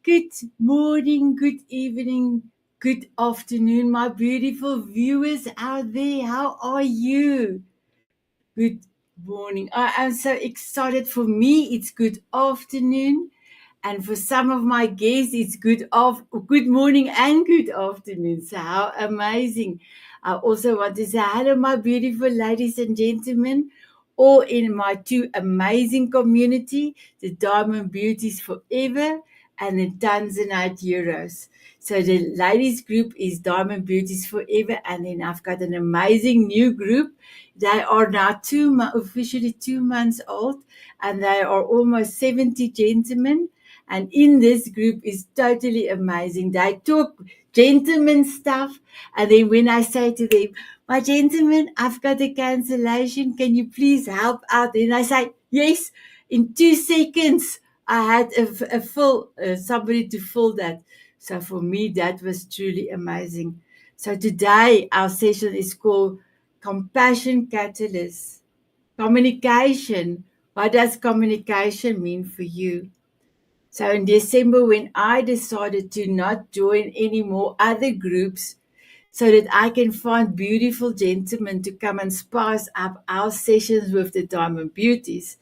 Good morning, good evening, good afternoon, my beautiful viewers out there. How are you? Good morning. I am so excited. For me, it's good afternoon. And for some of my guests, it's good morning and good afternoon. So how amazing. I also want to say hello, my beautiful ladies and gentlemen, all in my two amazing community, the Diamond Beauties Forever and the Tanzanite Heroes. So the ladies group is Diamond Beauties Forever, and then I've got an amazing new group. They are now officially 2 months old, and they are almost 70 gentlemen. And in this group is totally amazing. They talk gentleman stuff, and then when I say to them, "My gentlemen, I've got a cancellation. Can you please help out?" Then I say, "Yes." In 2 seconds, I had a full somebody to fill that. So for me, that was truly amazing. So today our session is called Compassion Catalyst. Communication. What does communication mean for you? So in December, when I decided to not join any more other groups so that I can find beautiful gentlemen to come and spice up our sessions with the Diamond Beauties,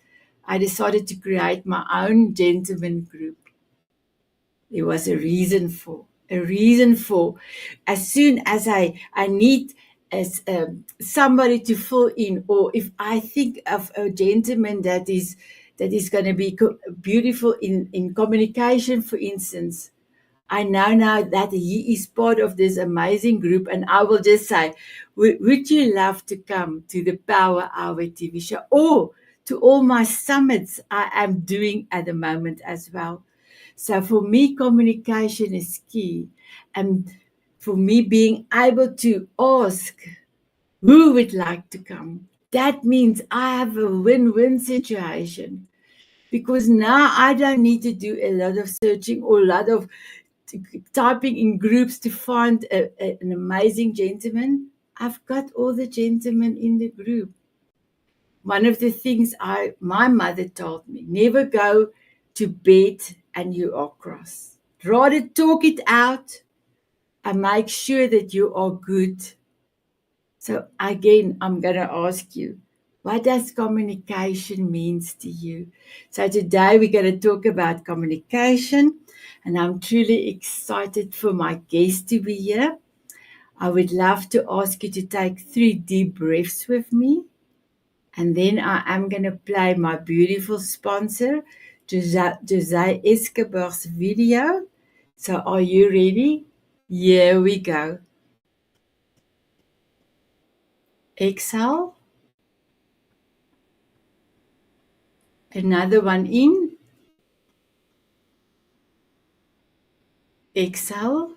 I decided to create my own gentleman group. There was a reason for. As soon as I need somebody to fill in, or if I think of a gentleman that is going to be beautiful in communication, for instance, I know now that he is part of this amazing group, and I will just say, would you love to come to the Power Hour TV show, or to all my summits I am doing at the moment as well? So for me, communication is key. And for me, being able to ask who would like to come, that means I have a win-win situation, because now I don't need to do a lot of searching or a lot of typing in groups to find an amazing gentleman. I've got all the gentlemen in the group. One of the things my mother told me, never go to bed and you are cross. Rather talk it out and make sure that you are good. So again, I'm going to ask you, what does communication means to you? So today we're going to talk about communication, and I'm truly excited for my guest to be here. I would love to ask you to take 3 deep breaths with me. And then I am going to play my beautiful sponsor, Jose Escobar's video. So are you ready? Here we go. Exhale. Another one in. Exhale.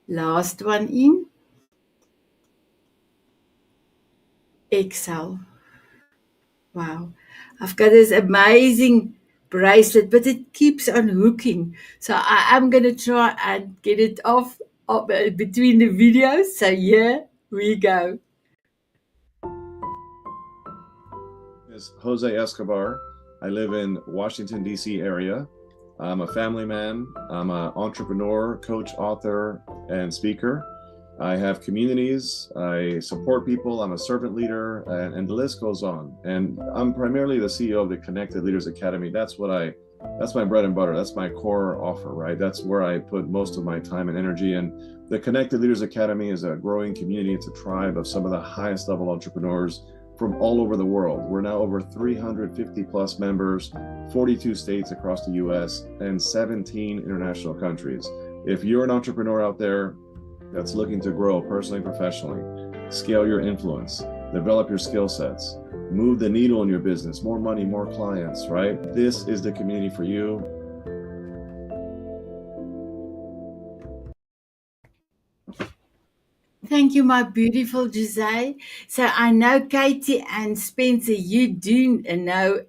Last one in. Exhale. Wow. I've got this amazing bracelet, but it keeps on hooking. So I am going to try and get it off between the videos. So here we go. Is Jose Escobar. I live in Washington, D.C. area. I'm a family man. I'm an entrepreneur, coach, author, and speaker. I have communities. I support people. I'm a servant leader, and the list goes on. And I'm primarily the CEO of the Connected Leaders Academy. That's my bread and butter. That's my core offer, right? That's where I put most of my time and energy. And the Connected Leaders Academy is a growing community. It's a tribe of some of the highest level entrepreneurs from all over the world. We're now over 350 plus members, 42 states across the US, and 17 international countries. If you're an entrepreneur out there that's looking to grow personally and professionally, scale your influence, develop your skill sets, move the needle in your business, more money, more clients, right? This is the community for you. Thank you, my beautiful Jose. So I know Katie and Spencer, you do know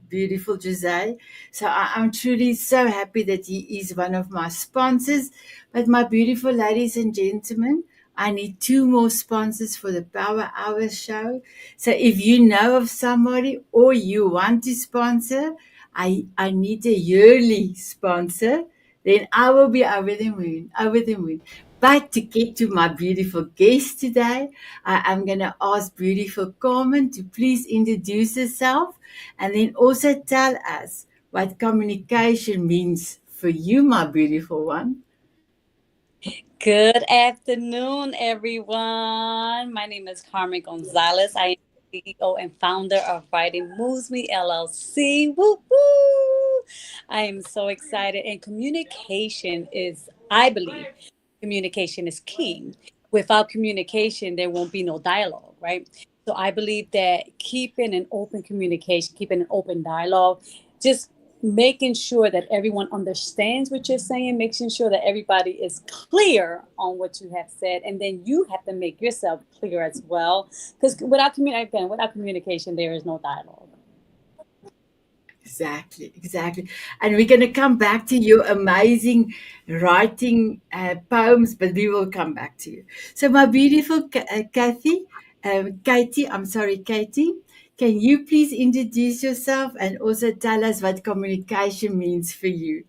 beautiful Jose. So I'm truly so happy that he is one of my sponsors. But my beautiful ladies and gentlemen, I need 2 more sponsors for the Power Hour show. So if you know of somebody or you want to sponsor, I need a yearly sponsor, then I will be over the moon, over the moon. But to get to my beautiful guest today, I'm going to ask beautiful Carmen to please introduce herself and then also tell us what communication means for you, my beautiful one. Good afternoon, everyone. My name is Carmen Gonzalez. I am the CEO and founder of Writing Moves Me LLC. Woo woo! I am so excited. And communication is, I believe, communication is key. Without communication, there won't be no dialogue, right? So I believe that keeping an open communication, keeping an open dialogue, just making sure that everyone understands what you're saying, making sure that everybody is clear on what you have said, and then you have to make yourself clear as well. Because without communication, there is no dialogue. Exactly, exactly. And we're going to come back to your amazing writing poems, but we will come back to you. So, my beautiful Katie, I'm sorry, Katie, can you please introduce yourself and also tell us what communication means for you?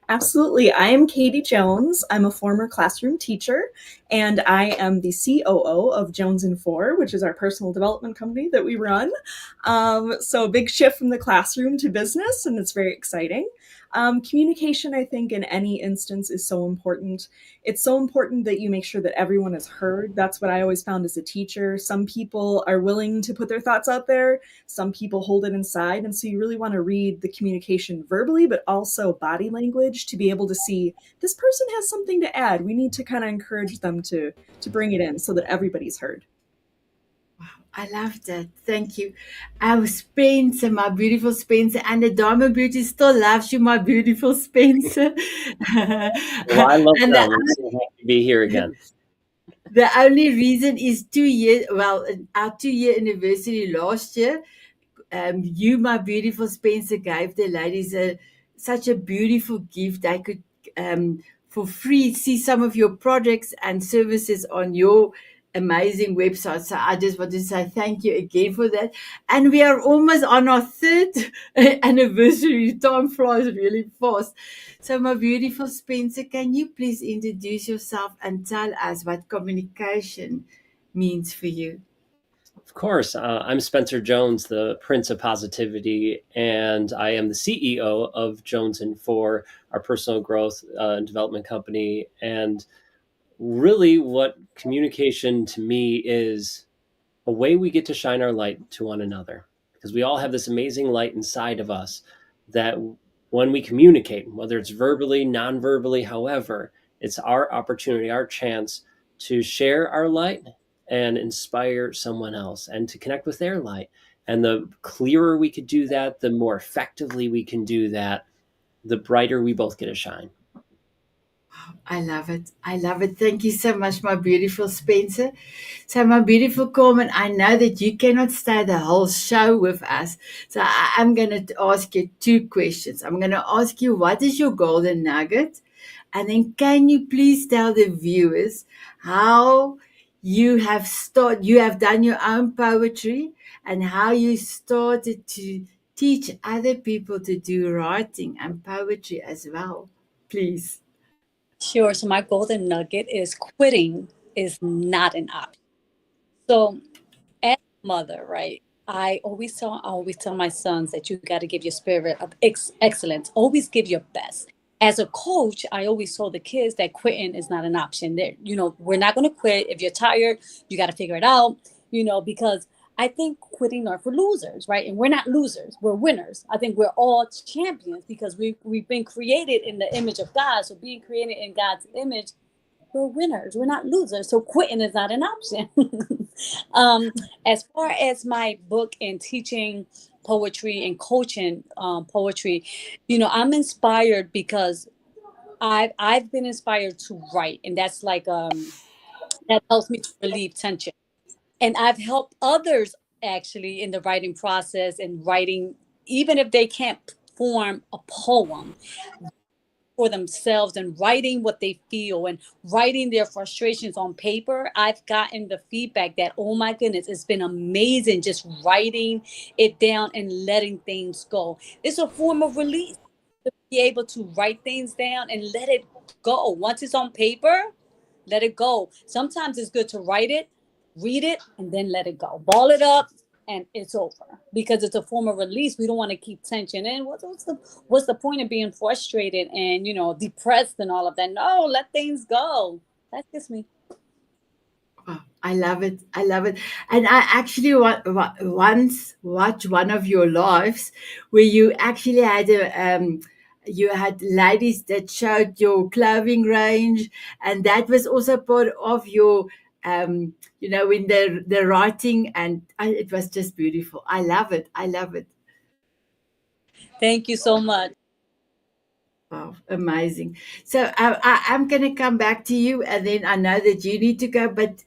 Absolutely. I am Katie Jones. I'm a former classroom teacher, and I am the COO of Jones and Four, which is our personal development company that we run. So a big shift from the classroom to business, and it's very exciting. Communication, I think, in any instance is so important. It's so important that you make sure that everyone is heard. That's what I always found as a teacher. Some people are willing to put their thoughts out there. Some people hold it inside. And so you really want to read the communication verbally, but also body language to be able to see this person has something to add. We need to kind of encourage them to bring it in so that everybody's heard. I love that. Thank you. Our Spencer, my beautiful Spencer, and the Diamond Beauty still loves you, my beautiful Spencer. Well, I love And them. I'm so happy to be here again. the only reason is 2 years, well, our 2 year anniversary last year, you, my beautiful Spencer, gave the ladies such a beautiful gift. They could, for free, see some of your products and services on your amazing website. So I just want to say thank you again for that. And we are almost on our third anniversary. Time flies really fast. So, my beautiful Spencer, can you please introduce yourself and tell us what communication means for you? Of course, I'm Spencer Jones, the Prince of Positivity, and I am the CEO of Jones and Four, our personal growth and development company. And really, what communication to me is a way we get to shine our light to one another, because we all have this amazing light inside of us that when we communicate, whether it's verbally, non-verbally, however, it's our opportunity, our chance to share our light and inspire someone else and to connect with their light. And the clearer we could do that, the more effectively we can do that, the brighter we both get to shine. I love it. I love it. Thank you so much, my beautiful Spencer. So, my beautiful Corman, I know that you cannot stay the whole show with us. So, I'm going to ask you two questions. I'm going to ask you, what is your golden nugget? And then, can you please tell the viewers how you have done your own poetry and how you started to teach other people to do writing and poetry as well? Please. Sure. So my golden nugget is quitting is not an option. So as a mother, right? I always tell my sons that you got to give your spirit of excellence. Always give your best. As a coach, I always told the kids that quitting is not an option. There, we're not going to quit. If you're tired, you got to figure it out. Because I think quitting are for losers, right? And we're not losers. We're winners. I think we're all champions because we've been created in the image of God. So being created in God's image, we're winners. We're not losers. So quitting is not an option. As far as my book and teaching poetry and coaching poetry, I'm inspired because I've been inspired to write, and that's like that helps me to relieve tension. And I've helped others actually in the writing process and writing, even if they can't form a poem for themselves and writing what they feel and writing their frustrations on paper, I've gotten the feedback that, oh my goodness, it's been amazing just writing it down and letting things go. It's a form of release to be able to write things down and let it go. Once it's on paper, let it go. Sometimes it's good to write it, read it, and then let it go. Ball it up, and it's over, because it's a form of release. We don't want to keep tension in. What's the point of being frustrated and depressed and all of that? No, let things go. That's just me. Oh, I love it. I love it. And I actually once watched one of your lives where you actually had you had ladies that showed your clothing range, and that was also part of your in the writing, and it was just beautiful. I love it. I love it. Thank you so much. Wow, amazing. So I'm going to come back to you, and then I know that you need to go, but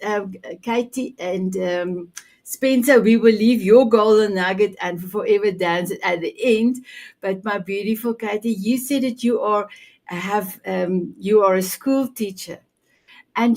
Katie and Spencer, we will leave your golden nugget and forever dance at the end. But my beautiful Katie, you said that you are a school teacher, and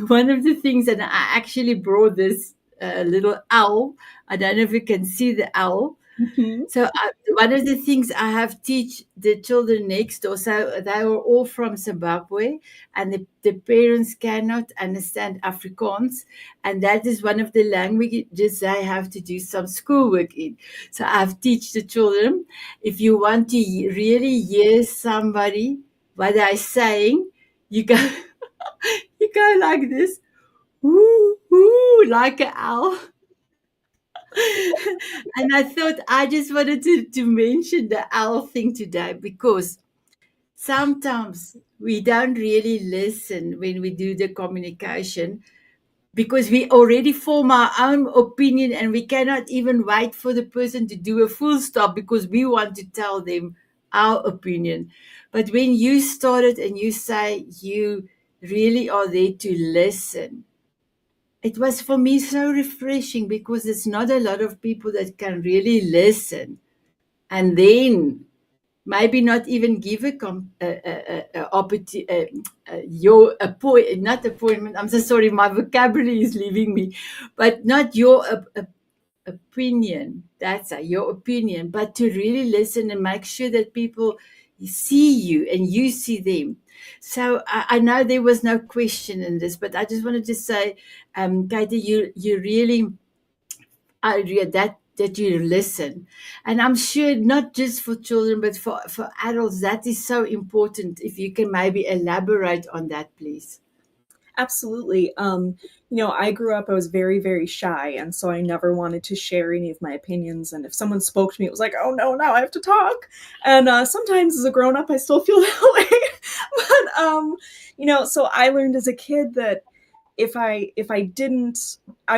one of the things, and I actually brought this little owl. I don't know if you can see the owl. Mhm. So one of the things I have teach the children next door, so they are all from Zimbabwe, and the parents cannot understand Afrikaans, and that is one of the languages they have to do some schoolwork in. So I've teach the children, if you want to really hear somebody, what they're saying, you go, you go like this, woo, woo, like an owl. And I thought I just wanted to mention the owl thing today, because sometimes we don't really listen when we do the communication, because we already form our own opinion, and we cannot even wait for the person to do a full stop because we want to tell them our opinion. But when you started and you say you really are there to listen, it was for me so refreshing, because it's not a lot of people that can really listen and then maybe not even give your appointment, not appointment. I'm so sorry, my vocabulary is leaving me, but not your opinion. That's your opinion, but to really listen and make sure that people see you and you see them. So I know there was no question in this, but I just wanted to say, Katie, you really that you listen, and I'm sure not just for children but for adults, that is so important. If you can maybe elaborate on that, please. Absolutely. I grew up, I was very, very shy. And so I never wanted to share any of my opinions. And if someone spoke to me, it was like, oh no, now I have to talk. And sometimes as a grown up, I still feel that way. But, so I learned as a kid that if I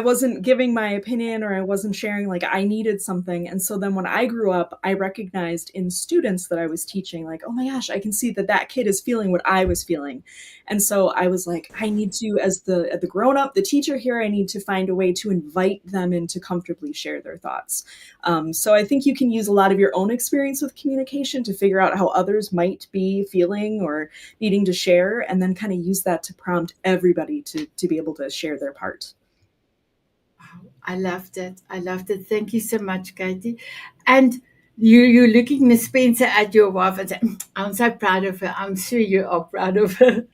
wasn't giving my opinion, or I wasn't sharing, like, I needed something. And so then when I grew up, I recognized in students that I was teaching, like, oh my gosh, I can see that kid is feeling what I was feeling. And so I was like, I need to, as the grown up, the teacher here, I need to find a way to invite them in to comfortably share their thoughts. So I think you can use a lot of your own experience with communication to figure out how others might be feeling or needing to share, and then kind of use that to prompt everybody to be able to share their part. I loved it. I loved it. Thank you so much, Katie. And you're looking, Miss Spencer, at your wife and say, I'm so proud of her. I'm sure you are proud of her.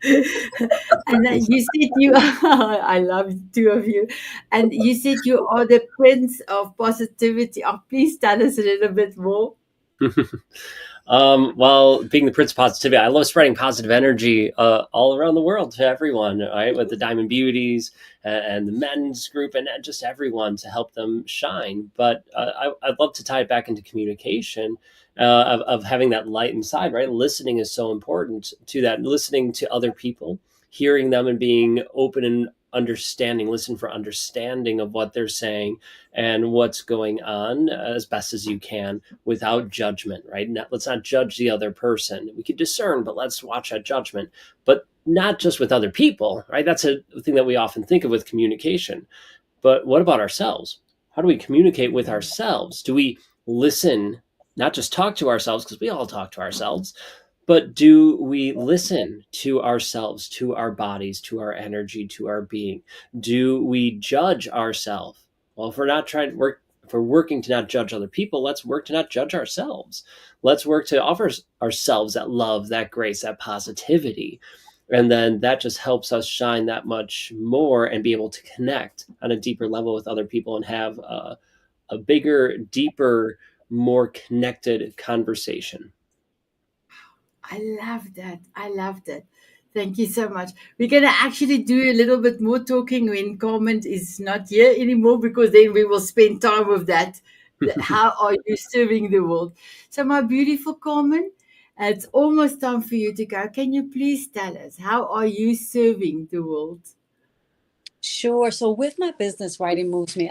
And then you said you are, I love the two of you. And you said you are the prince of positivity. Oh, please tell us a little bit more. Well, being the Prince of Positivity, I love spreading positive energy all around the world to everyone, right? With the Diamond Beauties and the men's group and just everyone, to help them shine. But I'd love to tie it back into communication of having that light inside, right? Listening is so important to that. Listening to other people, hearing them, and being open and understanding, listen for understanding of what they're saying and what's going on as best as you can, without judgment, right? Let's not judge the other person. We can discern, but let's watch that judgment. But not just with other people, right? That's a thing that we often think of with communication. But what about ourselves? How do we communicate with ourselves? Do we listen, not just talk to ourselves, because we all talk to ourselves, But do we listen to ourselves, to our bodies, to our energy, to our being? Do we judge ourselves? Well, if we're not trying to work, if we're working to not judge other people, let's work to not judge ourselves. Let's work to offer ourselves that love, that grace, that positivity. And then that just helps us shine that much more and be able to connect on a deeper level with other people and have a bigger, deeper, more connected conversation. I love that. I love that. Thank you so much. We're going to actually do a little bit more talking when Carmen is not here anymore, because then we will spend time with that. How are you serving the world? So, my beautiful Carmen, it's almost time for you to go. Can you please tell us, how are you serving the world? Sure. So with my business, Writing Moves Me,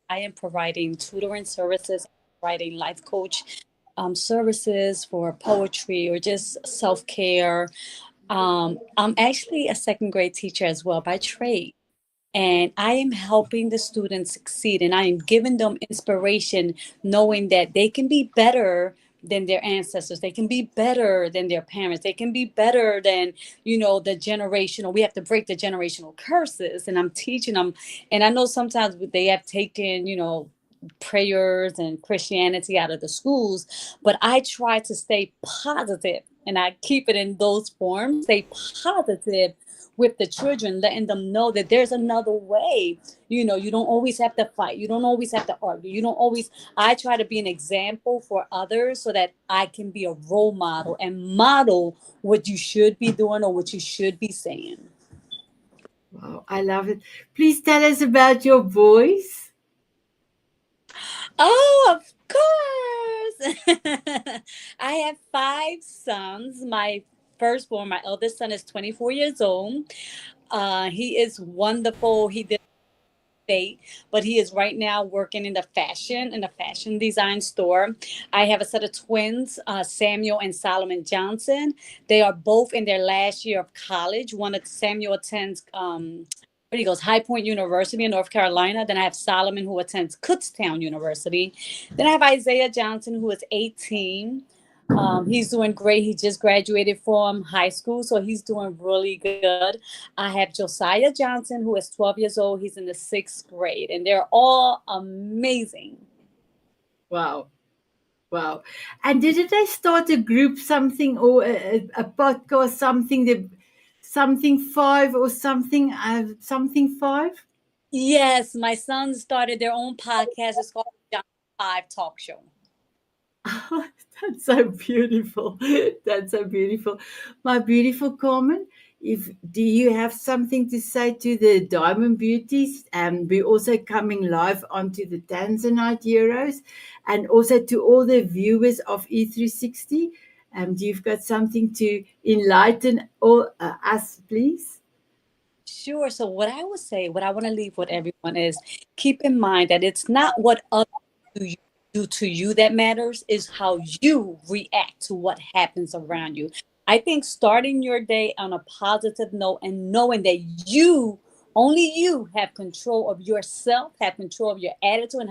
I am providing tutoring services, writing life coach services for poetry or just self-care. I'm actually a second grade teacher as well by trade. And I am helping the students succeed, and I am giving them inspiration, knowing that they can be better than their ancestors. They can be better than their parents. They can be better than, the generational. We have to break the generational curses. And I'm teaching them. And I know sometimes they have taken, prayers and Christianity out of the schools, but I try to stay positive and I keep it in those forms, stay positive with the children, letting them know that there's another way. You don't always have to fight. You don't always have to argue. I try to be an example for others so that I can be a role model and model what you should be doing or what you should be saying. Wow, I love it. Please tell us about your boys. Oh, of course. I have 5 sons. My firstborn, my eldest son, is 24 years old. He is wonderful. He did state, but he is right now working in the fashion design store. I have a set of twins, Samuel and Solomon Johnson. They are both in their last year of college. Samuel attends he goes High Point University in North Carolina. Then I have Solomon, who attends Kutztown University. Then I have Isaiah Johnson, who is 18. He's doing great. He just graduated from high school, so he's doing really good. I have Josiah Johnson, who is 12 years old. He's in the 6th grade, and they're all amazing. Wow. Wow. And did they start a group, something, or a podcast, something 5 or something 5? Yes, my sons started their own podcast. It's called John 5 Talk Show. Oh, that's so beautiful. That's so beautiful. My beautiful Carmen, do you have something to say to the Diamond Beauties? We're also coming live onto the Tanzanite Heroes, and also to all the viewers of E360. You've got something to enlighten all us, please? Sure. So what I would say, what I want to leave with everyone is keep in mind that it's not what others do to you that matters, is how you react to what happens around you. I think starting your day on a positive note and knowing that only you have control of yourself, have control of your attitude, and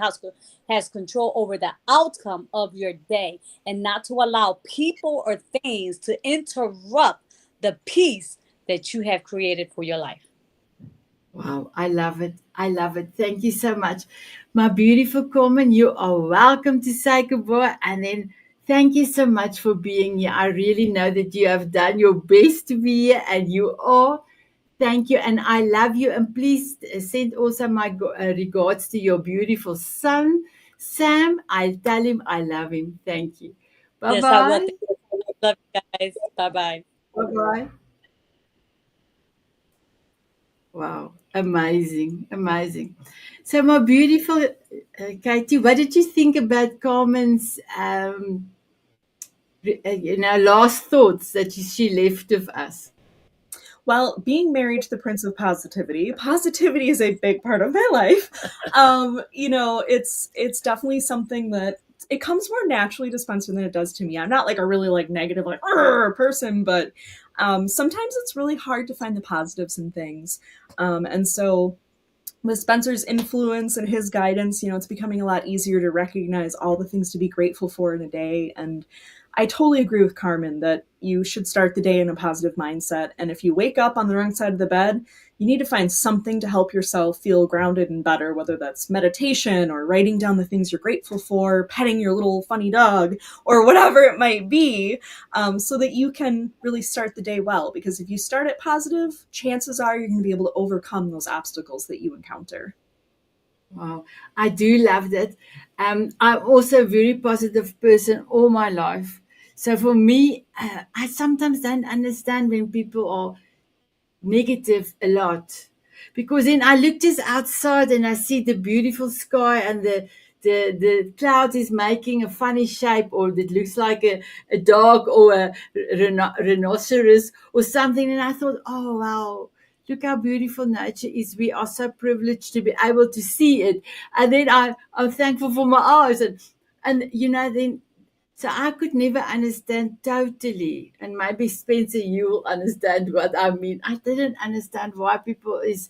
has control over the outcome of your day, and not to allow people or things to interrupt the peace that you have created for your life. Wow, I love it. I love it. Thank you so much. My beautiful Carmen, you are welcome to say goodbye. And then thank you so much for being here. I really know that you have done your best to be here, and you are. Thank you. And I love you. And please send also my regards to your beautiful son, Sam. I'll tell him I love him. Thank you. Yes, I will. Bye-bye. Love you guys. Bye-bye. Bye-bye. Wow, amazing, amazing. So, my beautiful Katie, what did you think about Carmen's, last thoughts that she left with us? Well, being married to the Prince of positivity is a big part of my life. It's definitely something that it comes more naturally to Spencer than it does to me. I'm not like a really like negative like person, but sometimes it's really hard to find the positives in things. And so with Spencer's influence and his guidance, it's becoming a lot easier to recognize all the things to be grateful for in a day. And I totally agree with Carmen that you should start the day in a positive mindset. And if you wake up on the wrong side of the bed, you need to find something to help yourself feel grounded and better, whether that's meditation or writing down the things you're grateful for, petting your little funny dog, or whatever it might be, so that you can really start the day well. Because if you start it positive, chances are you're going to be able to overcome those obstacles that you encounter. Wow, I do love that. I'm also a very positive person all my life. So for me, I sometimes don't understand when people are negative a lot, because then I look just outside and I see the beautiful sky, and the cloud is making a funny shape, or it looks like a dog or a rhinoceros or something, and I thought, oh wow, look how beautiful nature is. We are so privileged to be able to see it. And then I'm thankful for my eyes, and then so I could never understand totally, and maybe Spencer, you will understand what I mean. I didn't understand why people is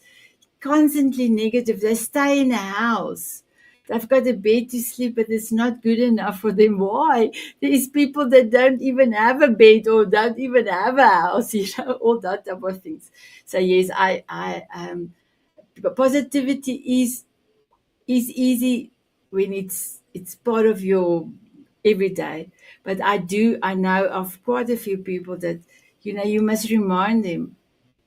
constantly negative. They stay in a house. They've got a bed to sleep, but it's not good enough for them. Why? There is people that don't even have a bed or don't even have a house, all that type of things. So yes, positivity is easy when it's part of your everyday. But I know of quite a few people that you must remind them,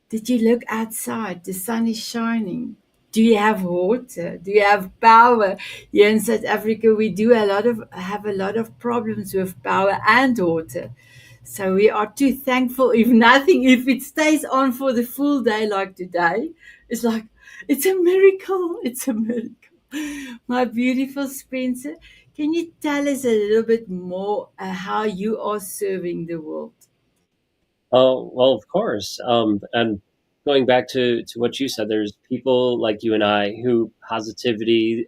did you look outside? The sun is shining. Do you have water? Do you have power? Here in South Africa, we do have a lot of problems with power and water. So we are too thankful if it stays on for the full day like today. It's like, it's a miracle. It's a miracle. My beautiful Spencer, can you tell us a little bit more how you are serving the world? Oh, well, of course. And going back to what you said, there's people like you and I who positivity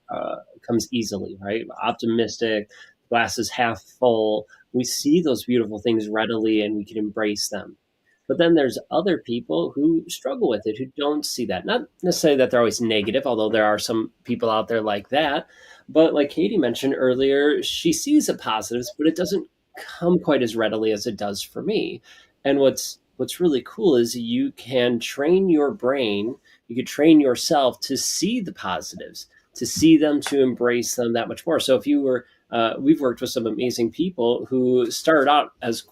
comes easily, right? Optimistic, glass is half full. We see those beautiful things readily and we can embrace them. But then there's other people who struggle with it, who don't see that. Not necessarily that they're always negative, although there are some people out there like that. But like Katie mentioned earlier, she sees the positives, but it doesn't come quite as readily as it does for me. And what's really cool is you can train your brain, you can train yourself to see the positives, to see them, to embrace them that much more. So if you were we've worked with some amazing people who started out as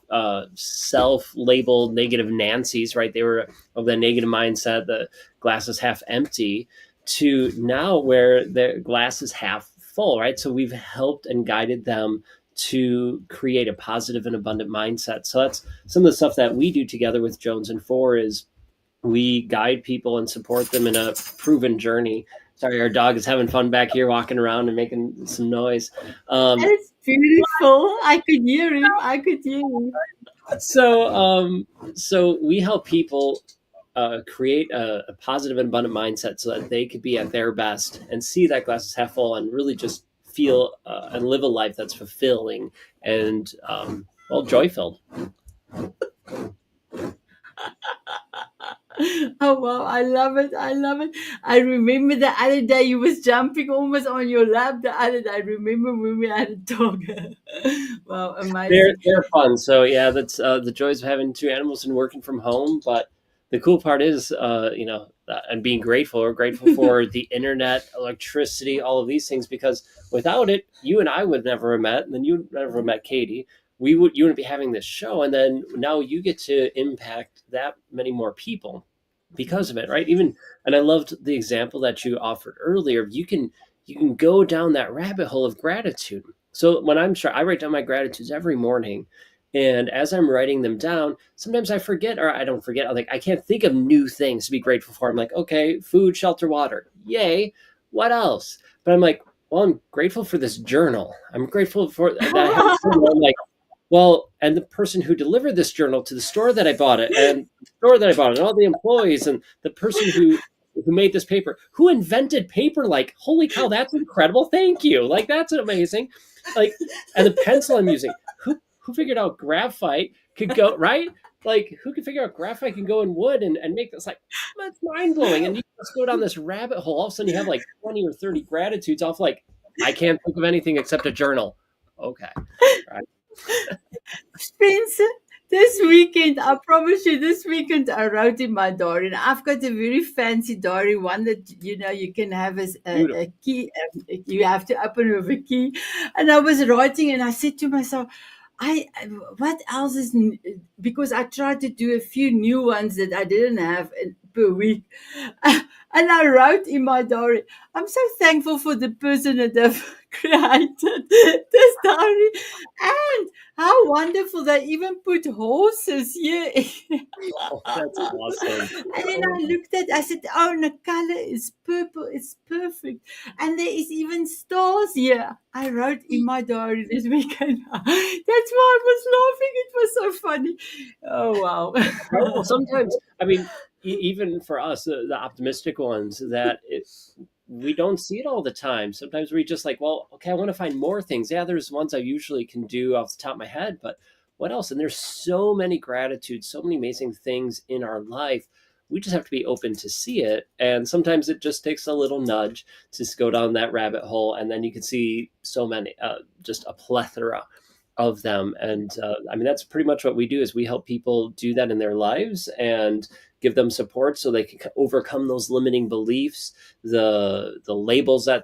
self-labeled negative Nancy's, right? They were of the negative mindset, the glass is half empty, to now where the glass is half full, right? So we've helped and guided them to create a positive and abundant mindset. So that's some of the stuff that we do together with Jones and Four is we guide people and support them in a proven journey. Sorry, our dog is having fun back here, walking around and making some noise. It's beautiful. I could hear him. I could hear him. So we help people create a positive and abundant mindset so that they could be at their best and see that glass is half full and really just feel and live a life that's fulfilling and joy filled. Oh wow, I love it. I love it. I remember the other day you was jumping almost on your lap the other day. I remember when we had a dog. Wow, amazing. They're fun. So yeah, that's the joys of having two animals and working from home. But the cool part is, and being grateful. We're grateful for the internet, electricity, all of these things, because without it, you and I would never have met, and then you never have met Katie. You wouldn't be having this show, and then now you get to impact that many more people because of it, right? And I loved the example that you offered earlier. You can go down that rabbit hole of gratitude. So when I write down my gratitudes every morning, and as I'm writing them down, sometimes I forget, or I don't forget. I can't think of new things to be grateful for. I'm like, okay, food, shelter, water, yay. What else? But I'm like, well, I'm grateful for this journal. I'm grateful for that. I have a journal. I'm like, well, and the person who delivered this journal to the store that I bought it, and the store that I bought it, and all the employees, and the person who made this paper, who invented paper, like, holy cow, that's incredible. Thank you. Like, that's amazing. Like, and the pencil I'm using, who figured out graphite could go, right? Like, who could figure out graphite can go in wood and make this, like, that's mind blowing. And you just go down this rabbit hole. All of a sudden you have like 20 or 30 gratitudes off, like, I can't think of anything except a journal. Okay. Right. Spencer, this weekend, I promise you, this weekend I wrote in my diary, and I've got a very fancy diary, one that you can have as Beautiful. a key. You have to open with a key. And I was writing, and I said to myself, what else is because I tried to do a few new ones that I didn't have per week. And I wrote in my diary, I'm so thankful for the person that have created this diary. And how wonderful they even put horses here. Oh, that's awesome. And then I looked at, I said, oh, and the color is purple. It's perfect. And there is even stars here. I wrote in my diary this weekend. That's why I was laughing. It was so funny. Oh, wow. Well, sometimes, I mean, even for us, the optimistic ones, we don't see it all the time. Sometimes we just like, well, okay, I want to find more things. Yeah, there's ones I usually can do off the top of my head, but what else? And there's so many gratitudes, so many amazing things in our life. We just have to be open to see it. And sometimes it just takes a little nudge to just go down that rabbit hole. And then you can see so many, just a plethora of them. And I mean, that's pretty much what we do is we help people do that in their lives and give them support so they can overcome those limiting beliefs, the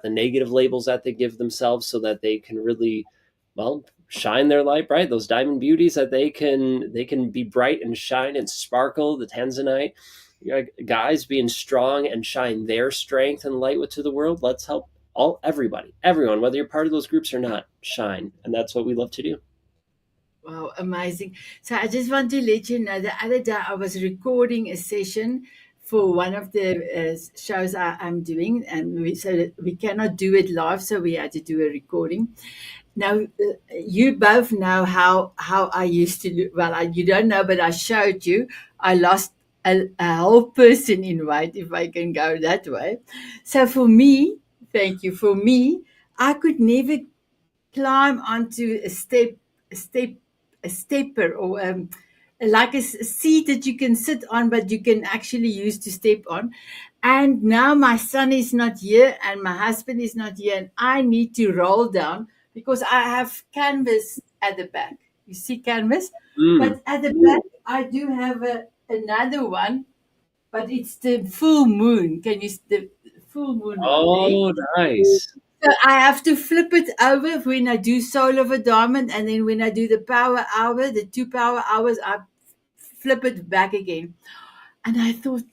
negative labels that they give themselves so that they can really, well, shine their light bright, those diamond beauties that they can be bright and shine and sparkle, the tanzanite. Guys being strong and shine their strength and light to the world. Let's help everyone, whether you're part of those groups or not, shine. And that's what we love to do. Wow, amazing. So I just want to let you know the other day I was recording a session for one of the shows I'm doing, and so that we cannot do it live, so we had to do a recording. Now, you both know how I used to do. Well, you don't know, but I showed you. I lost a whole person in weight, if I can go that way. So for me, thank you. For me, I could never climb onto a stepper, or like a seat that you can sit on, but you can actually use to step on. And now my son is not here, and my husband is not here, and I need to roll down because I have canvas at the back. You see canvas? But at the back, I do have another one, but it's the full moon. The full moon one there? Oh, nice. So I have to flip it over when I do Soul of a Diamond, and then when I do the power hour, the 2 power hours, I flip it back again. And I thought,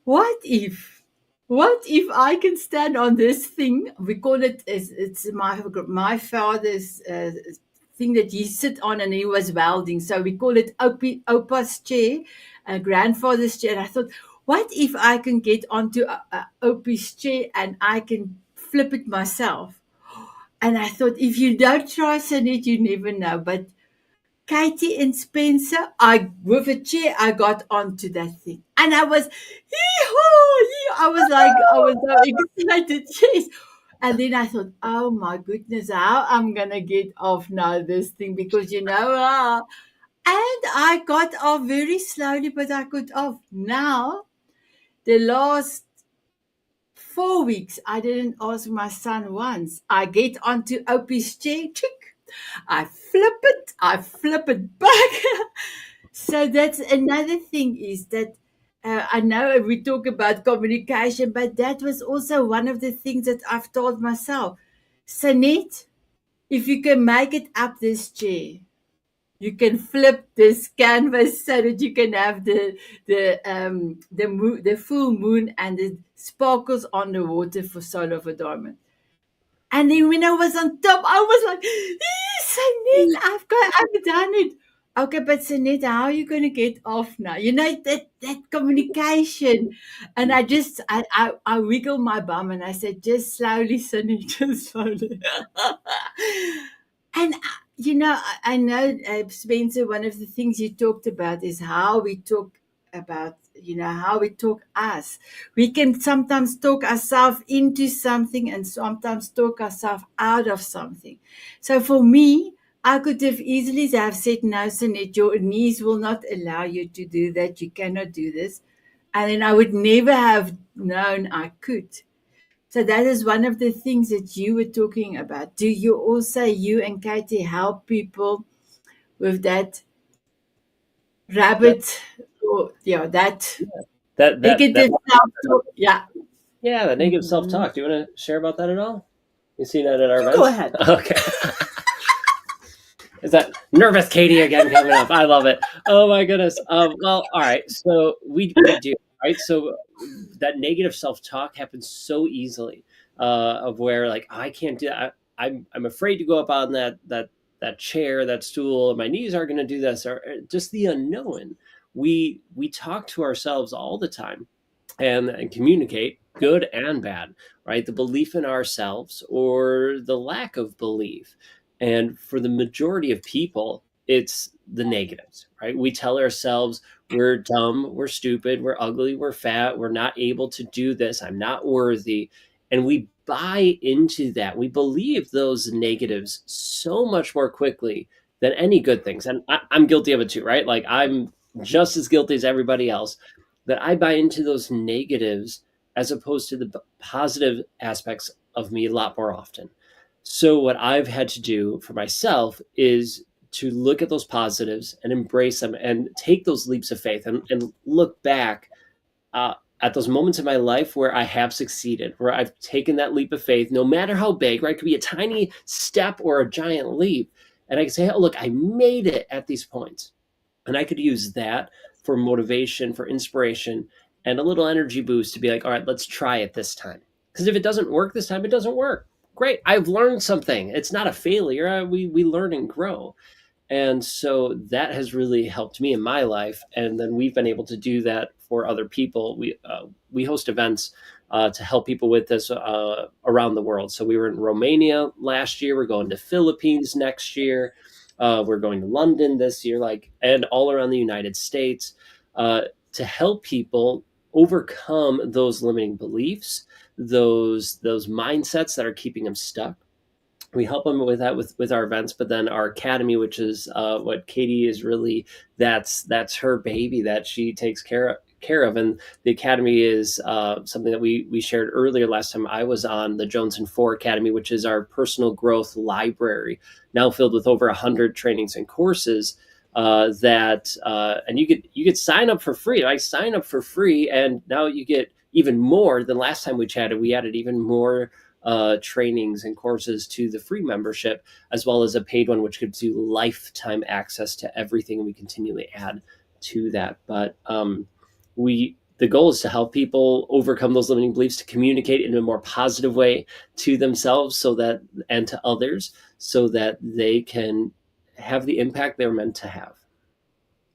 what if I can stand on this thing? We call it, it's my father's thing that he sit on, and he was welding. So we call it Opa's chair, grandfather's chair. And I thought, what if I can get onto Opa's chair and I can flip it myself? And I thought, if you don't try, Sanet, you never know. But Katie and Spencer, with a chair, I got onto that thing. And I was, I was so excited, yes. And then I thought, oh my goodness, how I'm going to get off now this thing, because and I got off very slowly, but I got off. Now, the last 4 weeks, I didn't ask my son once. I get onto Opie's chair, I flip it back. So that's another thing, is that I know we talk about communication, but that was also one of the things that I've told myself. Sanet, if you can make it up this chair, you can flip this canvas so that you can have the full moon and the sparkles on the water for Soul of a Diamond. And then when I was on top, I was like, Sanet, I've done it. Okay, but Sanet, how are you going to get off now? You know, that communication. And I wiggle my bum and I said, just slowly, Sanet, just slowly. And, I know, Spencer, one of the things you talked about is how we talk about, how we talk us. We can sometimes talk ourselves into something and sometimes talk ourselves out of something. So for me, I could have easily have said, no, Sanet, your knees will not allow you to do that. You cannot do this. And then I would never have known I could. So that is one of the things that you were talking about. Do you also, you and Katie, help people with that rabbit, or that That negative self-talk. Yeah. yeah, the negative Mhm. self-talk. Do you want to share about that at all? You seen that at our You go events? ahead. Okay. Is that nervous Katie again coming up? I love it. Oh my goodness. Well, all right. So we do, right. So that negative self talk happens so easily. Of where like I can't do that. I'm afraid to go up on that chair, that stool. My knees are going to do this, or just the unknown. We talk to ourselves all the time, and communicate, good and bad, right? The belief in ourselves or the lack of belief. And for the majority of people, it's the negatives, right? We tell ourselves we're dumb, we're stupid, we're ugly, we're fat, we're not able to do this, I'm not worthy. And we buy into that. We believe those negatives so much more quickly than any good things. And I'm guilty of it too, right? Like I'm just as guilty as everybody else, that I buy into those negatives as opposed to the positive aspects of me a lot more often. So, what I've had to do for myself is to look at those positives and embrace them and take those leaps of faith and look back at those moments in my life where I have succeeded, where I've taken that leap of faith, no matter how big, right? It could be a tiny step or a giant leap. And I can say, oh, look, I made it at these points. And I could use that for motivation, for inspiration, and a little energy boost to be like, all right, let's try it this time. Because if it doesn't work this time, it doesn't work. Great. I've learned something. It's not a failure. We learn and grow. And so that has really helped me in my life. And then we've been able to do that for other people. We host events to help people with this around the world. So we were in Romania last year. We're going to Philippines next year. We're going to London this year, and all around the United States to help people overcome those limiting beliefs, those mindsets that are keeping them stuck. We help them with that with our events, but then our academy, which is what Katie is really, that's her baby that she takes care of. And the academy is something that we shared earlier last time I was on, the Jones and Four Academy, which is our personal growth library, now filled with over 100 trainings and courses and you could sign up for free. I sign up for free, and now you get even more than last time we chatted. We added even more trainings and courses to the free membership, as well as a paid one, which gives you lifetime access to everything. And we continually add to that. But the goal is to help people overcome those limiting beliefs, to communicate in a more positive way to themselves and to others, so that they can have the impact they're meant to have.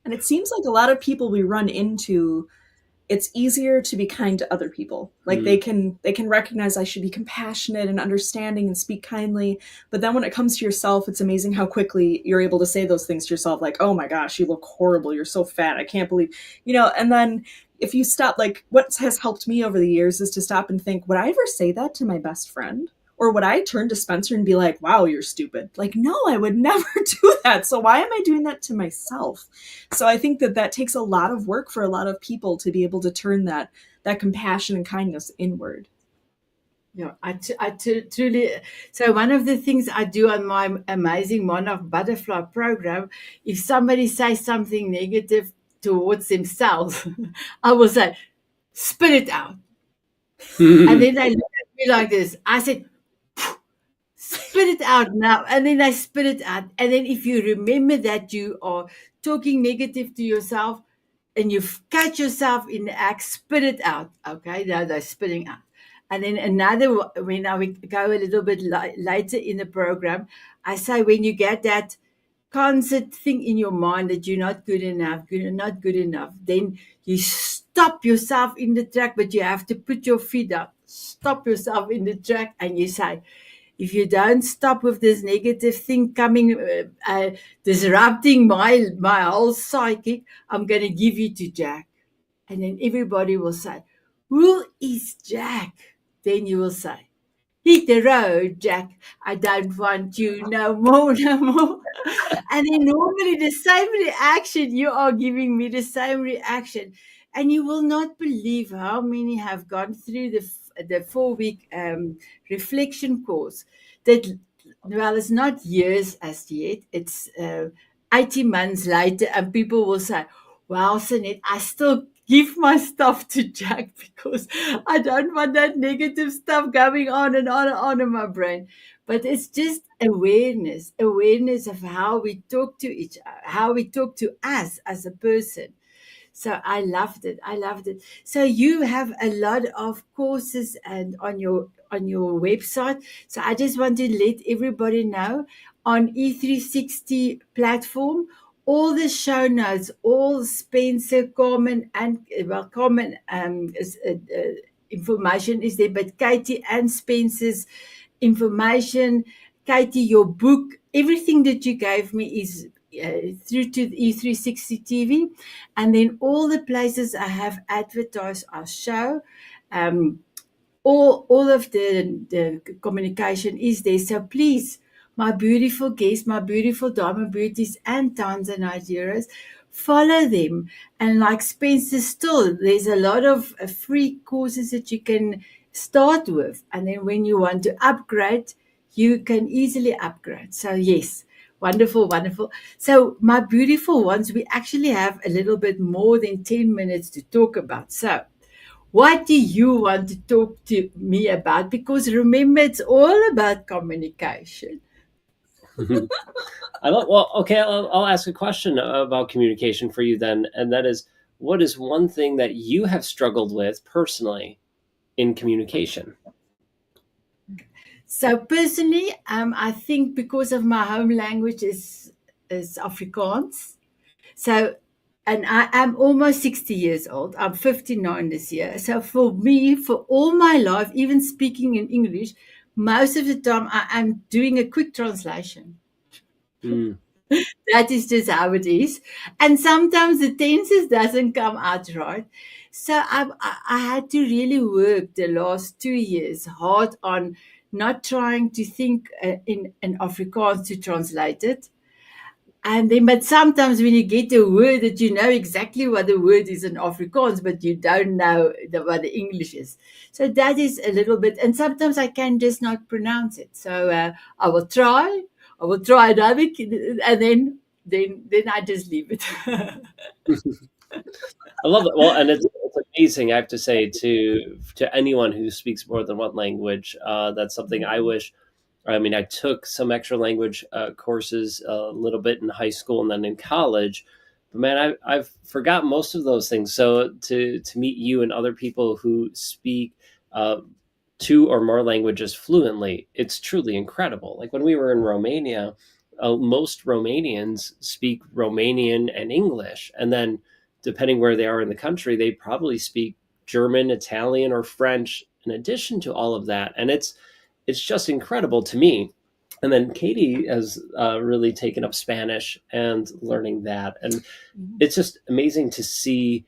And it seems like a lot of people we run into, it's easier to be kind to other people. Like they can recognize I should be compassionate and understanding and speak kindly. But then when it comes to yourself, it's amazing how quickly you're able to say those things to yourself. Like, oh my gosh, you look horrible. You're so fat. I can't believe, and then if you stop, like what has helped me over the years is to stop and think, would I ever say that to my best friend? Or would I turn to Spencer and be like, wow, you're stupid? Like, no, I would never do that. So why am I doing that to myself? So I think that takes a lot of work for a lot of people to be able to turn that compassion and kindness inward. Yeah, truly. So one of the things I do on my amazing Monarch Butterfly program, if somebody says something negative towards themselves, I will say, spit it out. And then they look at me like this. I said, spit it out now. And then they spit it out. And then if you remember that you are talking negative to yourself and you catch yourself in the act, spit it out. Okay, now they're spitting out. And then another, when I go a little bit later in the program, I say, when you get that constant thing in your mind that you're not good enough, not good enough, then you stop yourself in the track, but you have to put your feet up, stop yourself in the track, and you say, if you don't stop with this negative thing coming, disrupting my whole psychic, I'm going to give you to Jack. And then everybody will say, who is Jack? Then you will say, hit the road, Jack. I don't want you no more, no more. And then normally the same reaction, you are giving me the same reaction. And you will not believe how many have gone through the 4-week reflection course. That, well, it's not years as yet. It's 18 months later, and people will say, wow, Sanet, I still give my stuff to Jack because I don't want that negative stuff going on and on and on in my brain. But it's just awareness of how we talk to each other, how we talk to us as a person. So I loved it. I loved it. So you have a lot of courses and on your website. So I just want to let everybody know on E360 platform, all the show notes, all Spencer Common and Common information is there, but Katie and Spencer's information, Katie, your book, everything that you gave me is through to the E360 TV, and then all the places I have advertised our show. Um, all of the communication is there. So please, my beautiful guests, my beautiful diamond beauties and Tanzanians, follow them. And like Spencer still, there's a lot of free courses that you can start with. And then when you want to upgrade, you can easily upgrade. So yes, wonderful, wonderful. So my beautiful ones, we actually have a little bit more than 10 minutes to talk about. So what do you want to talk to me about? Because remember, it's all about communication. Well, okay, I'll ask a question about communication for you then, and that is, what is one thing that you have struggled with personally in communication? So personally, I think because of my home language is Afrikaans. So, and I am almost 60 years old. I'm 59 this year. So for me, for all my life, even speaking in English, most of the time I am doing a quick translation. Mm. That is just how it is. And sometimes the tenses doesn't come out right. So I had to really work the last 2 years hard on not trying to think in Afrikaans to translate it. And then, but sometimes when you get a word that you know exactly what the word is in Afrikaans, but you don't know what the English is. So that is a little bit, and sometimes I can just not pronounce it. So I will try. I will try another, and then I just leave it. I love it. Well, and it's amazing, I have to say, to anyone who speaks more than one language. That's something I wish. I mean, I took some extra language courses a little bit in high school and then in college, but man, I've forgotten most of those things. So to meet you and other people who speak two or more languages fluently, it's truly incredible. Like when we were in Romania, most Romanians speak Romanian and English, and then depending where they are in the country, they probably speak German, Italian, or French in addition to all of that, and it's just incredible to me. And then Katie has really taken up Spanish and learning that, and it's just amazing to see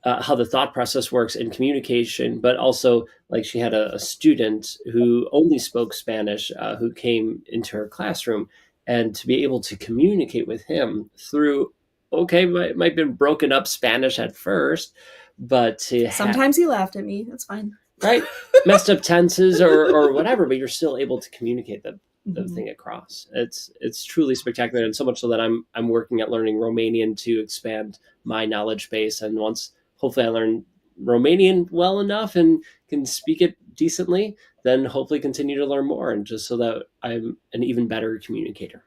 how the thought process works in communication, but also like she had a student who only spoke Spanish who came into her classroom, and to be able to communicate with him through, okay, might have been broken up Spanish at first, but Sometimes he laughed at me. That's fine. Right, messed up tenses or whatever, but you're still able to communicate the thing across. It's truly spectacular, and so much so that I'm working at learning Romanian to expand my knowledge base. And once hopefully I learn Romanian well enough and can speak it decently, then hopefully continue to learn more, and just so that I'm an even better communicator.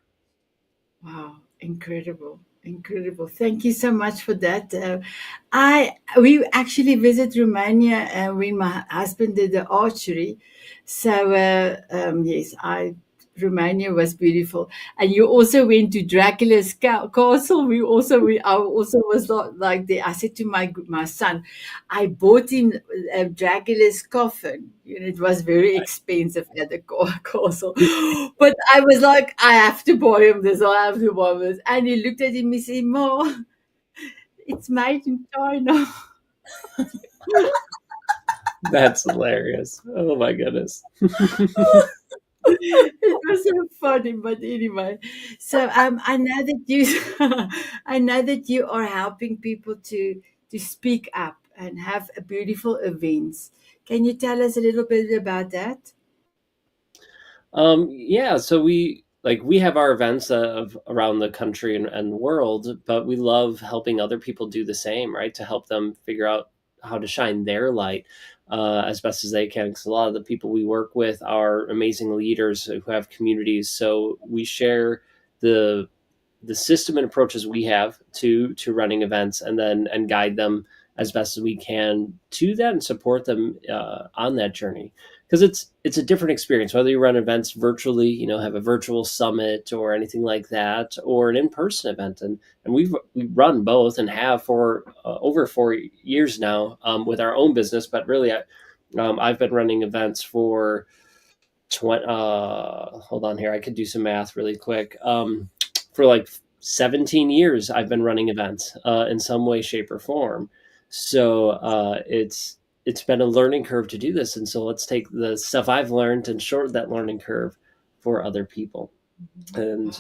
Wow, incredible. Incredible. Thank you so much for that. We actually visit Romania when my husband did the archery. So yes, Romania was beautiful. And you also went to Dracula's castle. I also was not like there. I said to my son, I bought him Dracula's coffin. You know, it was very expensive at the castle. But I was like, I have to buy him this. I have to buy him this. And he looked at him and said, "Ma, it's made in China." That's hilarious. Oh my goodness. It was so funny, but anyway. So I know that you, I know that you are helping people to speak up and have a beautiful events. Can you tell us a little bit about that? Yeah, so like we have our events of around the country and world, but we love helping other people do the same, right? To help them figure out how to shine their light as best as they can. Because a lot of the people we work with are amazing leaders who have communities. So we share the system and approaches we have to running events, and guide them as best as we can to that and support them on that journey, because it's a different experience whether you run events virtually, have a virtual summit or anything like that, or an in-person event. And we run both and have for over 4 years now with our own business. But really I've been running events for hold on here, I could do some math really quick. For like 17 years, I've been running events in some way, shape, or form. So it's been a learning curve to do this. And so let's take the stuff I've learned and shorten that learning curve for other people and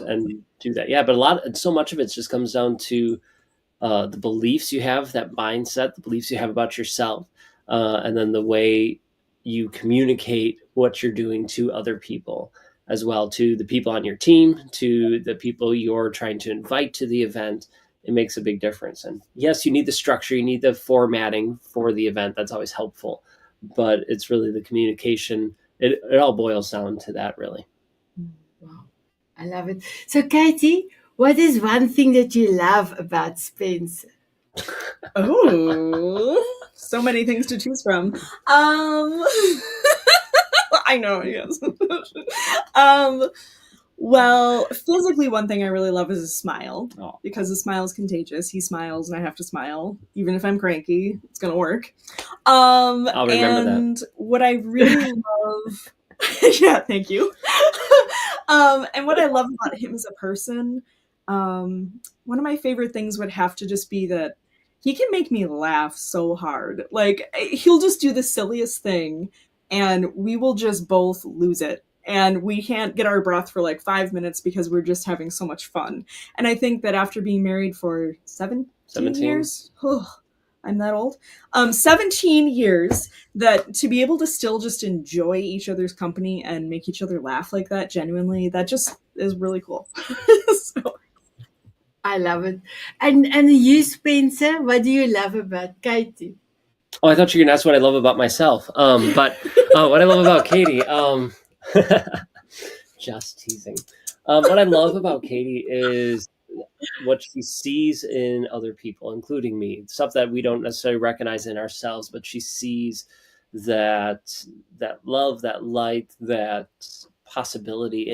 do that. Yeah, but so much of it just comes down to the beliefs you have, that mindset, the beliefs you have about yourself, and then the way you communicate what you're doing to other people as well, to the people on your team, to the people you're trying to invite to the event. It makes a big difference. And yes, you need the structure, you need the formatting for the event. That's always helpful. But it's really the communication. It all boils down to that, really. Wow, I love it. So, Katie, what is one thing that you love about Spencer? Oh, so many things to choose from. I know, yes. Well, physically, one thing I really love is his smile, because his smile is contagious. He smiles, and I have to smile, even if I'm cranky. It's gonna work. I'll remember and that. What I really love, yeah, thank you. And what I love about him as a person, one of my favorite things would have to just be that he can make me laugh so hard. Like, he'll just do the silliest thing, and we will just both lose it. And we can't get our breath for like 5 minutes because we're just having so much fun. And I think that after being married for 17 years, I'm that old, 17 years, that to be able to still just enjoy each other's company and make each other laugh like that, genuinely, that just is really cool. So. I love it. And you, Spencer, what do you love about Katie? Oh, I thought you were going to ask what I love about myself. But what I love about Katie, just teasing. What I love about Katie is what she sees in other people, including me, stuff that we don't necessarily recognize in ourselves, but she sees that love, that light, that possibility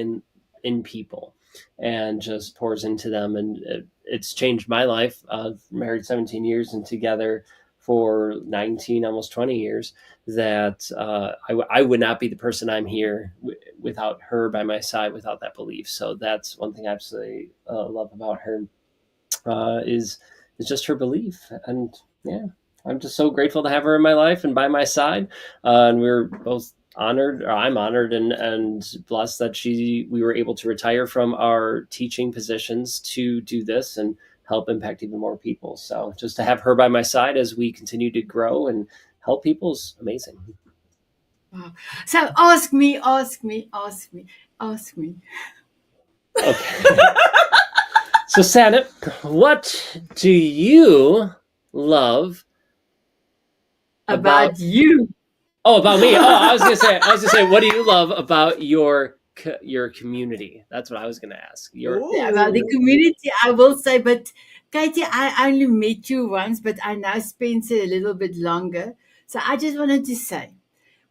in people, and just pours into them. And it's changed my life. Married 17 years and together for 19, almost 20 years, that I would not be the person I'm here without her by my side, without that belief. So that's one thing I absolutely love about her, is just her belief. And yeah, I'm just so grateful to have her in my life and by my side. And we're both honored, or I'm honored and blessed that we were able to retire from our teaching positions to do this and help impact even more people. So just to have her by my side as we continue to grow and help people is amazing. Wow. So ask me. Okay. So Sanet, what do you love about you? Oh, about me. Oh, I was gonna say, what do you love about your community? That's what I was gonna ask. About the community, I will say, but Katie, I only met you once, but I know Spencer a little bit longer. So I just wanted to say,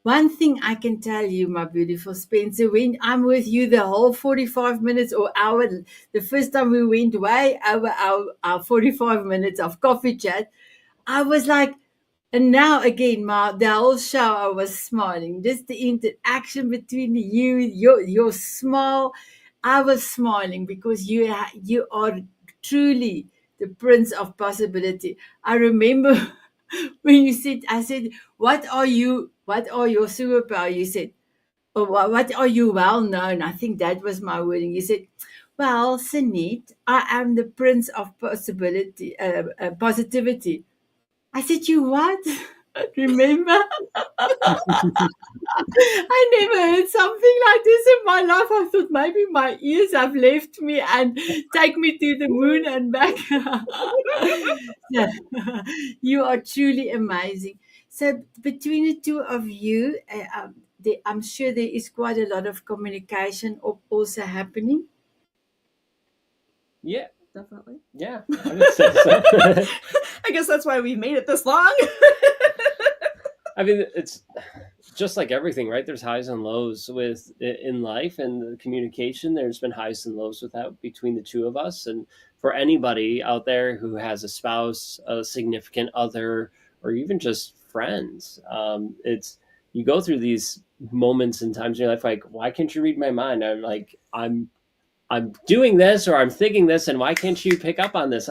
one thing I can tell you, my beautiful Spencer, when I'm with you the whole 45 minutes or hour, the first time we went way over our 45 minutes of coffee chat, I was like, and now again, the whole show I was smiling. Just the interaction between you, your smile, I was smiling because you are truly the prince of possibility. I remember when you said, I said, what are your superpower? You said, oh, what are you well known? I think that was my wording. You said, well, Sanet, I am the prince of positivity. I said, you what? Remember? I never heard something like this in my life. I thought maybe my ears have left me and take me to the moon and back. Yeah. You are truly amazing. So between the two of you, I'm sure there is quite a lot of communication also happening. Yeah, Definitely. yeah, I would say so. I guess that's why we've made it this long. I mean, it's just like everything, right? There's highs and lows with in life, and the communication. There's been highs and lows with that between the two of us. And for anybody out there who has a spouse, a significant other, or even just friends, it's you go through these moments and times in your life like, why can't you read my mind? I'm doing this or I'm thinking this, and why can't you pick up on this?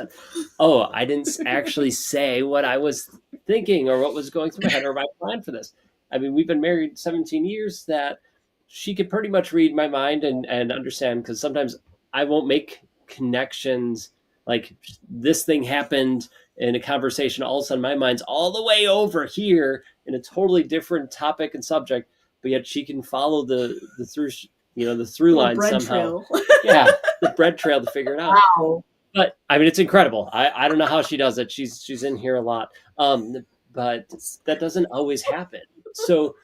Oh, I didn't actually say what I was thinking or what was going through my head or my plan for this. I mean, we've been married 17 years. That she could pretty much read my mind and understand, because sometimes I won't make connections like this thing happened in a conversation. All of a sudden, my mind's all the way over here in a totally different topic and subject, but yet she can follow the through the through Little line bread somehow. trail. Yeah, the bread trail to figure it out. Wow. But I mean, it's incredible. I don't know how she does it. She's in here a lot, but that doesn't always happen. So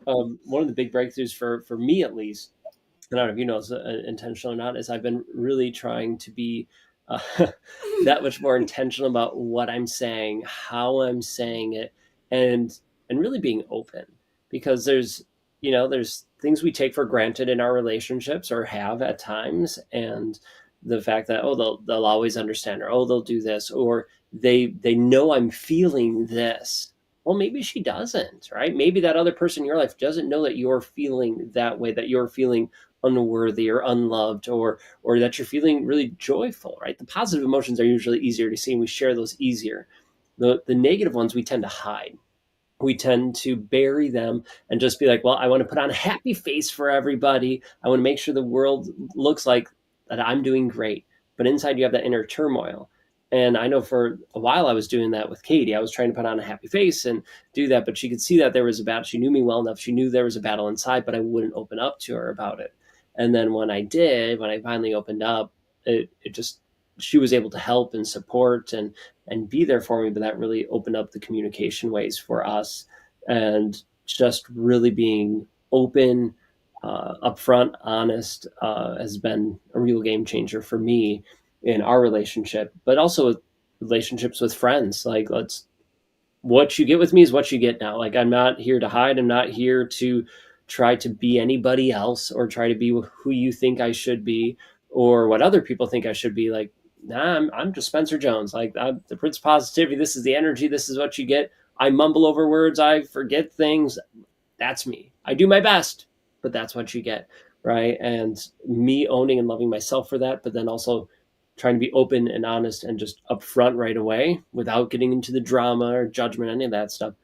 one of the big breakthroughs for me, at least, I don't know if you know it's intentional or not, is I've been really trying to be that much more intentional about what I'm saying, how I'm saying it, and really being open, because there's things we take for granted in our relationships or have at times, and the fact that they'll always understand, or they'll do this, or they know I'm feeling this. Well, maybe she doesn't, right? Maybe that other person in your life doesn't know that you're feeling that way, that you're feeling unworthy or unloved, or that you're feeling really joyful, right? The positive emotions are usually easier to see, and we share those easier. The negative ones we tend to hide. We tend to bury them and just be like, well, I want to put on a happy face for everybody. I want to make sure the world looks like that I'm doing great. But inside you have that inner turmoil. And I know for a while I was doing that with Katie. I was trying to put on a happy face and do that, but she could see that there was a battle. She knew me well enough. She knew there was a battle inside, but I wouldn't open up to her about it. And then when I finally opened up, it just, she was able to help and support and be there for me. But that really opened up the communication ways for us, and just really being open, upfront, honest, has been a real game changer for me in our relationship, but also with relationships with friends. Like, what you get with me is what you get now. Like, I'm not here to hide. I'm not here to try to be anybody else or try to be who you think I should be or what other people think I should be. Like, nah, I'm just Spencer Jones. Like, I'm the Prince of Positivity. This is the energy. This is what you get. I mumble over words. I forget things. That's me. I do my best, but that's what you get, right? And me owning and loving myself for that, but then also trying to be open and honest and just upfront right away without getting into the drama or judgment, any of that stuff.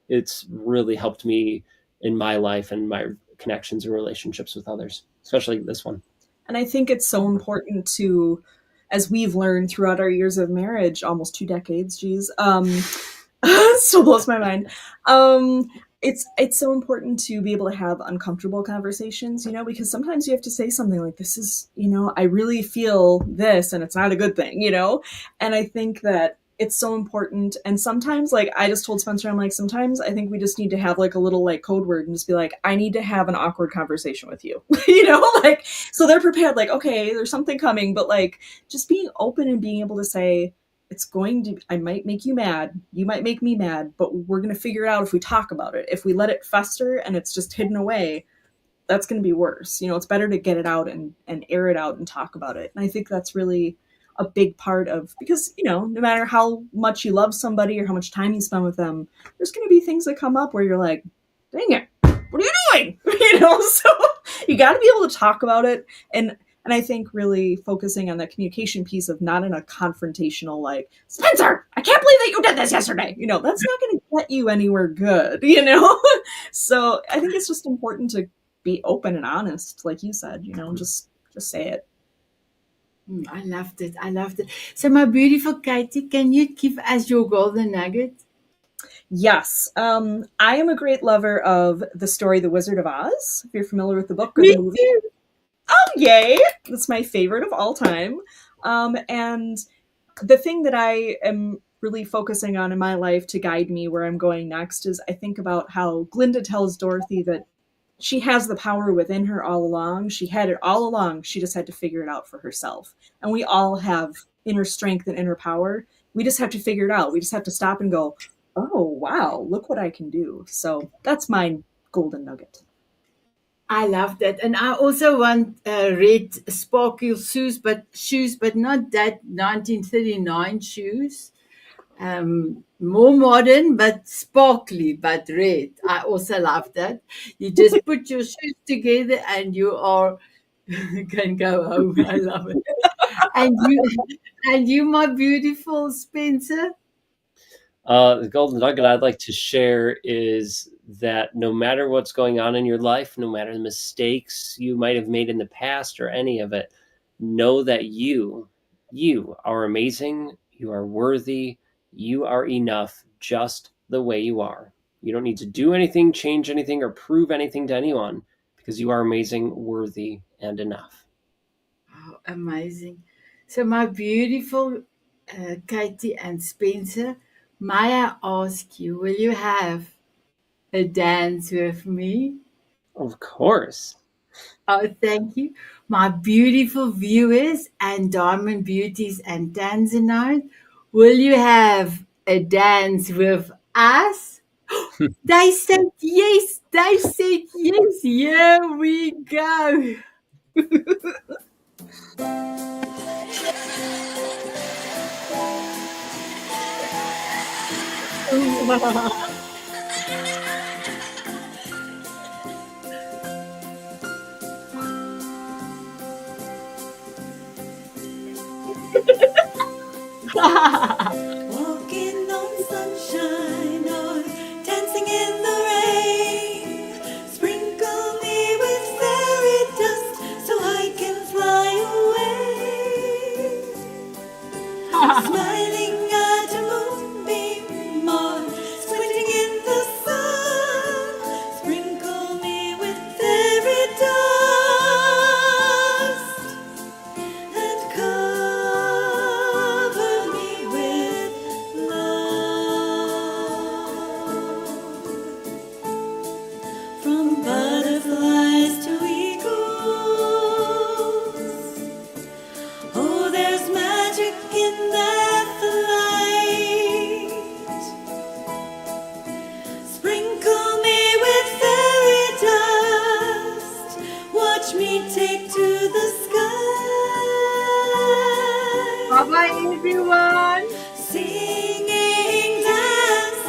It's really helped me in my life and my connections and relationships with others, especially this one. And I think it's so important to, as we've learned throughout our years of marriage, almost 2 decades, geez, still blows my mind. It's so important to be able to have uncomfortable conversations, because sometimes you have to say something like, this is, I really feel this, and it's not a good thing, and I think that it's so important. And sometimes, like, I just told Spencer, I'm like, sometimes I think we just need to have like a little like code word and just be like, I need to have an awkward conversation with you, like, so they're prepared, like, okay, there's something coming, but like just being open and being able to say, I might make you mad, you might make me mad, but we're going to figure it out if we talk about it. If we let it fester and it's just hidden away, that's going to be worse. It's better to get it out and air it out and talk about it. And I think that's really a big part of, because, no matter how much you love somebody or how much time you spend with them, there's going to be things that come up where you're like, dang it, what are you doing? So you got to be able to talk about it. And I think really focusing on that communication piece of not in a confrontational, like, Spencer, I can't believe that you did this yesterday. That's not going to get you anywhere good, So I think it's just important to be open and honest, like you said, just say it. I loved it. So my beautiful Katie, can you give us your golden nugget? Yes. I am a great lover of the story The Wizard of Oz, if you're familiar with the book or Me the movie. too. Oh, yay! That's my favorite of all time. And the thing that I am really focusing on in my life to guide me where I'm going next is I think about how Glinda tells Dorothy that she has the power within her all along. She had it all along. She just had to figure it out for herself. And we all have inner strength and inner power. We just have to figure it out. We just have to stop and go, oh, wow, look what I can do. So that's my golden nugget. I love that, and I also want red sparkle shoes, but not that 1939 shoes. More modern, but sparkly, but red. I also love that. You just put your shoes together, and you are can go home. I love it. And you, my beautiful Spencer. The golden nugget I'd like to share is that no matter what's going on in your life, no matter the mistakes you might have made in the past or any of it, know that you are amazing, you are worthy, you are enough just the way you are. You don't need to do anything, change anything, or prove anything to anyone because you are amazing, worthy, and enough. Oh, amazing. So, my beautiful Katie and Spencer, may I ask you, will you have a dance with me? Of course. Oh, thank you. My beautiful viewers and diamond beauties and Tanzanite, will you have a dance with us? They said yes. They said yes. Here we go.